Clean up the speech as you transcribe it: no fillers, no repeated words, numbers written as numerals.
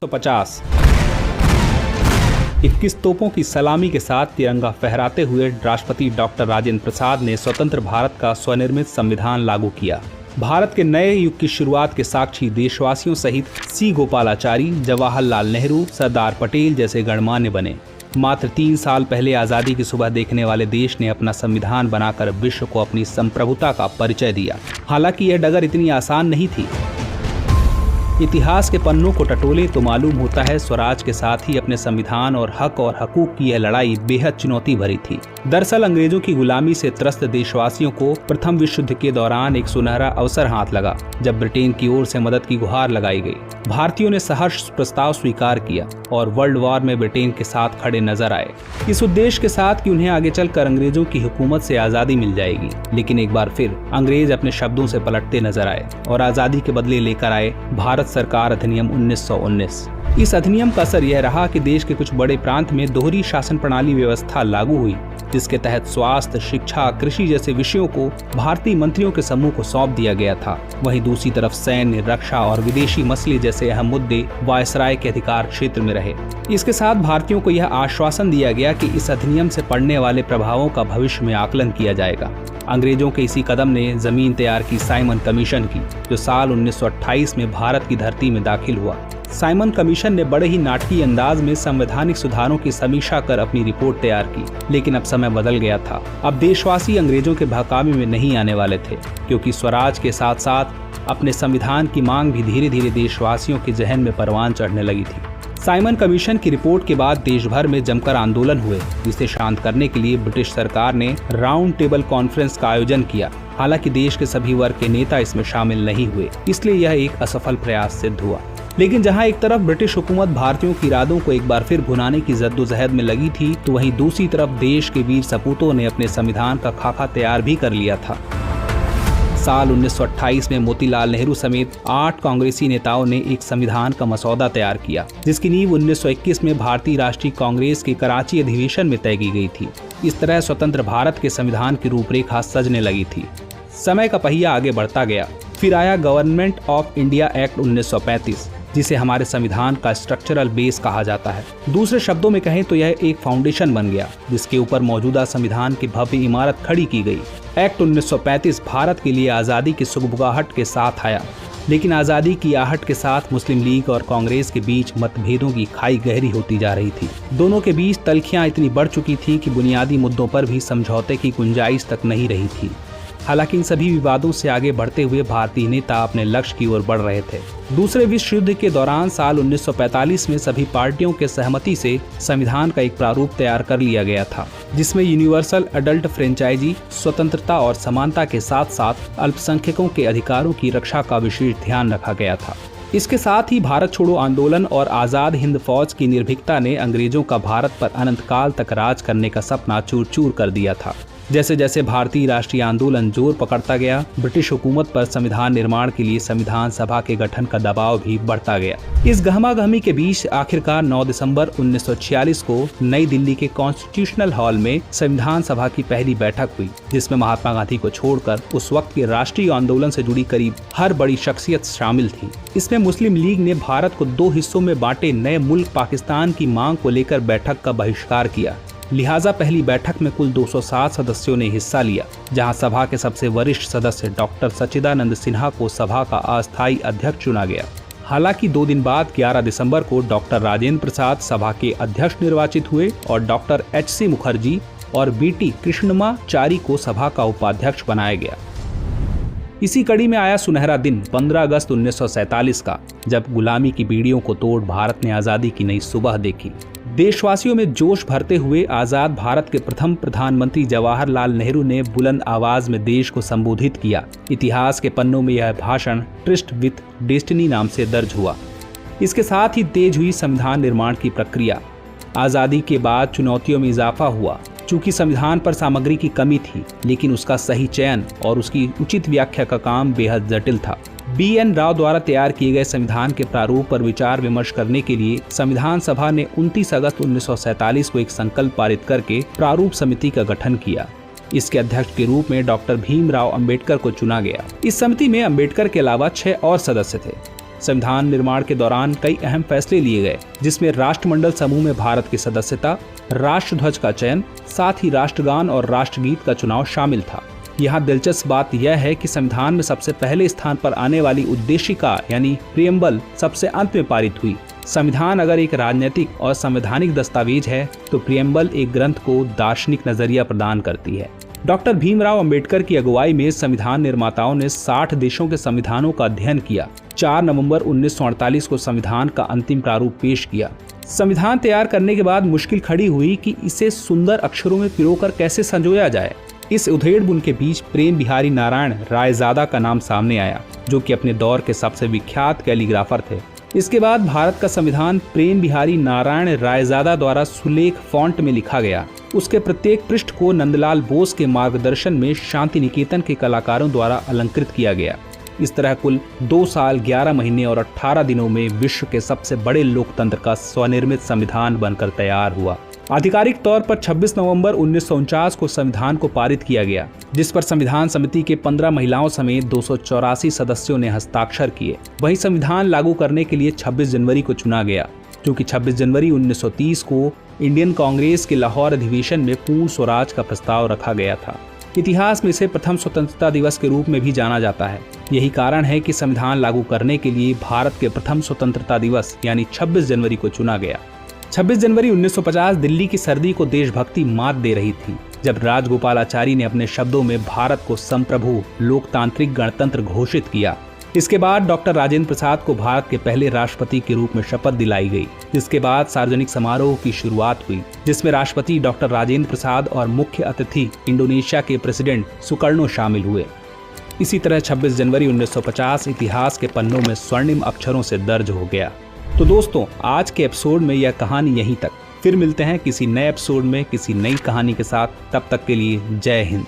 1950 21 तोपों की सलामी के साथ तिरंगा फहराते हुए राष्ट्रपति डॉक्टर राजेंद्र प्रसाद ने स्वतंत्र भारत का स्वनिर्मित संविधान लागू किया। भारत के नए युग की शुरुआत के साक्षी देशवासियों सहित सी गोपालाचारी, जवाहरलाल नेहरू, सरदार पटेल जैसे गणमान्य बने। मात्र 3 साल पहले आज़ादी की सुबह देखने वाले देश ने अपना संविधान बनाकर विश्व को अपनी संप्रभुता का परिचय दिया। हालांकि यह डगर इतनी आसान नहीं थी। इतिहास के पन्नों को टटोले तो मालूम होता है स्वराज के साथ ही अपने संविधान और हक और हकूक की यह लड़ाई बेहद चुनौती भरी थी। दरअसल अंग्रेजों की गुलामी से त्रस्त देशवासियों को प्रथम विश्व युद्ध के दौरान एक सुनहरा अवसर हाथ लगा, जब ब्रिटेन की ओर से मदद की गुहार लगाई गई। भारतीयों ने सहर्ष प्रस्ताव स्वीकार किया और वर्ल्ड वॉर में ब्रिटेन के साथ खड़े नजर आए, इस उद्देश्य के साथ कि उन्हें आगे चलकर अंग्रेजों की हुकूमत से आजादी मिल जाएगी। लेकिन एक बार फिर अंग्रेज अपने शब्दों से पलटते नजर आए और आजादी के बदले लेकर आए भारत सरकार अधिनियम 1919। इस अधिनियम का असर यह रहा कि देश के कुछ बड़े प्रांत में दोहरी शासन प्रणाली व्यवस्था लागू हुई, जिसके तहत स्वास्थ्य, शिक्षा, कृषि जैसे विषयों को भारतीय मंत्रियों के समूह को सौंप दिया गया था। वहीं दूसरी तरफ सैन्य, रक्षा और विदेशी मसले जैसे अहम मुद्दे वायसराय के अधिकार क्षेत्र में रहे। इसके साथ भारतीयों को यह आश्वासन दिया गया कि इस अधिनियम से पड़ने वाले प्रभावों का भविष्य में आकलन किया जाएगा। अंग्रेजों के इसी कदम ने जमीन तैयार की साइमन कमीशन की, जो साल 1928 में भारत की धरती में दाखिल हुआ। साइमन कमीशन ने बड़े ही नाटकीय अंदाज में संवैधानिक सुधारों की समीक्षा कर अपनी रिपोर्ट तैयार की। लेकिन अब समय बदल गया था। अब देशवासी अंग्रेजों के बहकावे में नहीं आने वाले थे, क्योंकि स्वराज के साथ साथ अपने संविधान की मांग भी धीरे धीरे देशवासियों के जहन में परवान चढ़ने लगी थी। साइमन कमीशन की रिपोर्ट के बाद देश भर में जमकर आंदोलन हुए, जिसे शांत करने के लिए ब्रिटिश सरकार ने राउंड टेबल कॉन्फ्रेंस का आयोजन किया। हालांकि देश के सभी वर्ग के नेता इसमें शामिल नहीं हुए, इसलिए यह एक असफल प्रयास सिद्ध हुआ। लेकिन जहां एक तरफ ब्रिटिश हुकूमत भारतीयों के इरादों को एक बार फिर भुनाने की जद्दोजहद में लगी थी, तो वहीं दूसरी तरफ देश के वीर सपूतों ने अपने संविधान का खाका तैयार भी कर लिया था। साल 1928 में मोतीलाल नेहरू समेत 8 कांग्रेसी नेताओं ने एक संविधान का मसौदा तैयार किया, जिसकी नींव 1921 में भारतीय राष्ट्रीय कांग्रेस के कराची अधिवेशन में तय की गई थी। इस तरह स्वतंत्र भारत के संविधान की रूपरेखा सजने लगी थी। समय का पहिया आगे बढ़ता गया। फिर आया गवर्नमेंट ऑफ इंडिया एक्ट 1935, जिसे हमारे संविधान का स्ट्रक्चरल बेस कहा जाता है। दूसरे शब्दों में कहें तो यह एक फाउंडेशन बन गया, जिसके ऊपर मौजूदा संविधान की भव्य इमारत खड़ी की गई। एक्ट 1935 भारत के लिए आज़ादी की सुगबुगाहट के साथ आया, लेकिन आज़ादी की आहट के साथ मुस्लिम लीग और कांग्रेस के बीच मतभेदों की खाई गहरी होती जा रही थी। दोनों के बीच तल्खियां इतनी बढ़ चुकी थी कि बुनियादी मुद्दों पर भी समझौते की गुंजाइश तक नहीं रही थी। हालांकि इन सभी विवादों से आगे बढ़ते हुए भारतीय नेता अपने लक्ष्य की ओर बढ़ रहे थे। दूसरे विश्व युद्ध के दौरान साल 1945 में सभी पार्टियों के सहमति से संविधान का एक प्रारूप तैयार कर लिया गया था, जिसमें यूनिवर्सल अडल्ट फ्रेंचाइजी, स्वतंत्रता और समानता के साथ साथ अल्पसंख्यकों के अधिकारों की रक्षा का विशेष ध्यान रखा गया था। इसके साथ ही भारत छोड़ो आंदोलन और आजाद हिंद फौज की निर्भीकता ने अंग्रेजों का भारत पर अनंत काल तक राज करने का सपना चूर चूर कर दिया था। जैसे जैसे भारतीय राष्ट्रीय आंदोलन जोर पकड़ता गया, ब्रिटिश हुकूमत पर संविधान निर्माण के लिए संविधान सभा के गठन का दबाव भी बढ़ता गया। इस गहमागहमी के बीच आखिरकार 9 दिसंबर 1946 को नई दिल्ली के कॉन्स्टिट्यूशनल हॉल में संविधान सभा की पहली बैठक हुई, जिसमें महात्मा गांधी को छोड़कर उस वक्त के राष्ट्रीय आंदोलन से जुड़ी करीब हर बड़ी शख्सियत शामिल थी। इसमें मुस्लिम लीग ने भारत को 2 हिस्सों में बांटे नए मुल्क पाकिस्तान की मांग को लेकर बैठक का बहिष्कार किया। लिहाजा पहली बैठक में कुल 207 सदस्यों ने हिस्सा लिया, जहां सभा के सबसे वरिष्ठ सदस्य डॉक्टर सच्चिदानंद सिन्हा को सभा का अस्थायी अध्यक्ष चुना गया। हालांकि 2 दिन बाद 11 दिसंबर को डॉक्टर राजेंद्र प्रसाद सभा के अध्यक्ष निर्वाचित हुए और डॉक्टर HC मुखर्जी और BT कृष्णमाचारी को सभा का उपाध्यक्ष बनाया गया। इसी कड़ी में आया सुनहरा दिन 15 अगस्त 1947 का, जब गुलामी की बीड़ियों को तोड़ भारत ने आज़ादी की नई सुबह देखी। देशवासियों में जोश भरते हुए आज़ाद भारत के प्रथम प्रधानमंत्री जवाहरलाल नेहरू ने बुलंद आवाज में देश को संबोधित किया। इतिहास के पन्नों में यह भाषण ट्रिस्ट विथ डेस्टिनी नाम से दर्ज हुआ। इसके साथ ही तेज हुई संविधान निर्माण की प्रक्रिया। आज़ादी के बाद चुनौतियों में इजाफा हुआ। चूंकि संविधान पर सामग्री की कमी थी, लेकिन उसका सही चयन और उसकी उचित व्याख्या का काम बेहद जटिल था। BN राव द्वारा तैयार किए गए संविधान के प्रारूप पर विचार विमर्श करने के लिए संविधान सभा ने 29 अगस्त 1947 को एक संकल्प पारित करके प्रारूप समिति का गठन किया। इसके अध्यक्ष के रूप में डॉक्टर भीमराव अंबेडकर को चुना गया। इस समिति में अंबेडकर के अलावा 6 और सदस्य थे। संविधान निर्माण के दौरान कई अहम फैसले लिए गए, जिसमें राष्ट्रमंडल समूह में भारत की सदस्यता, राष्ट्रध्वज का चयन, साथ ही राष्ट्रगान और राष्ट्रगीत का चुनाव शामिल था। यहाँ दिलचस्प बात यह है कि संविधान में सबसे पहले स्थान पर आने वाली उद्देशिका यानी प्रियम्बल सबसे अंत में पारित हुई। संविधान अगर एक राजनीतिक और संवैधानिक दस्तावेज है तो प्रियम्बल एक ग्रंथ को दार्शनिक नजरिया प्रदान करती है। डॉक्टर भीमराव अंबेडकर की अगुवाई में संविधान निर्माताओं ने 60 देशों के संविधानों का अध्ययन किया। 4 नवंबर 1948 को संविधान का अंतिम प्रारूप पेश किया। संविधान तैयार करने के बाद मुश्किल खड़ी हुई कि इसे सुंदर अक्षरों में पिरोकर कैसे संजोया जाए। इस उधेड़-बुन के बीच प्रेम बिहारी नारायण रायजादा का नाम सामने आया, जो कि अपने दौर के सबसे विख्यात कैलीग्राफर थे। इसके बाद भारत का संविधान प्रेम बिहारी नारायण रायजादा द्वारा सुलेख फॉन्ट में लिखा गया। उसके प्रत्येक पृष्ठ को नंदलाल बोस के मार्गदर्शन में शांति निकेतन के कलाकारों द्वारा अलंकृत किया गया। इस तरह कुल 2 साल 11 महीने और 18 दिनों में विश्व के सबसे बड़े लोकतंत्र का स्वनिर्मित संविधान बनकर तैयार हुआ। आधिकारिक तौर पर 26 नवंबर 1949 को संविधान को पारित किया गया, जिस पर संविधान समिति के 15 महिलाओं समेत 284 सदस्यों ने हस्ताक्षर किए। वहीं संविधान लागू करने के लिए 26 जनवरी को चुना गया, क्योंकि 26 जनवरी 1930 को इंडियन कांग्रेस के लाहौर अधिवेशन में पूर्ण स्वराज का प्रस्ताव रखा गया था। इतिहास में इसे प्रथम स्वतंत्रता दिवस के रूप में भी जाना जाता है। यही कारण है कि संविधान लागू करने के लिए भारत के प्रथम स्वतंत्रता दिवस यानी 26 जनवरी को चुना गया। 26 जनवरी 1950 दिल्ली की सर्दी को देशभक्ति मात दे रही थी, जब राजगोपालाचारी ने अपने शब्दों में भारत को संप्रभु लोकतांत्रिक गणतंत्र घोषित किया। इसके बाद डॉक्टर राजेंद्र प्रसाद को भारत के पहले राष्ट्रपति के रूप में शपथ दिलाई गई। जिसके बाद सार्वजनिक समारोह की शुरुआत हुई, जिसमें राष्ट्रपति डॉक्टर राजेंद्र प्रसाद और मुख्य अतिथि इंडोनेशिया के प्रेसिडेंट सुकर्णो शामिल हुए। इसी तरह 26 जनवरी 1950 इतिहास के पन्नों में स्वर्णिम अक्षरों से दर्ज हो गया। तो दोस्तों, आज के एपिसोड में यह कहानी यहीं तक। फिर मिलते हैं किसी नए एपिसोड में किसी नई कहानी के साथ। तब तक के लिए जय हिंद।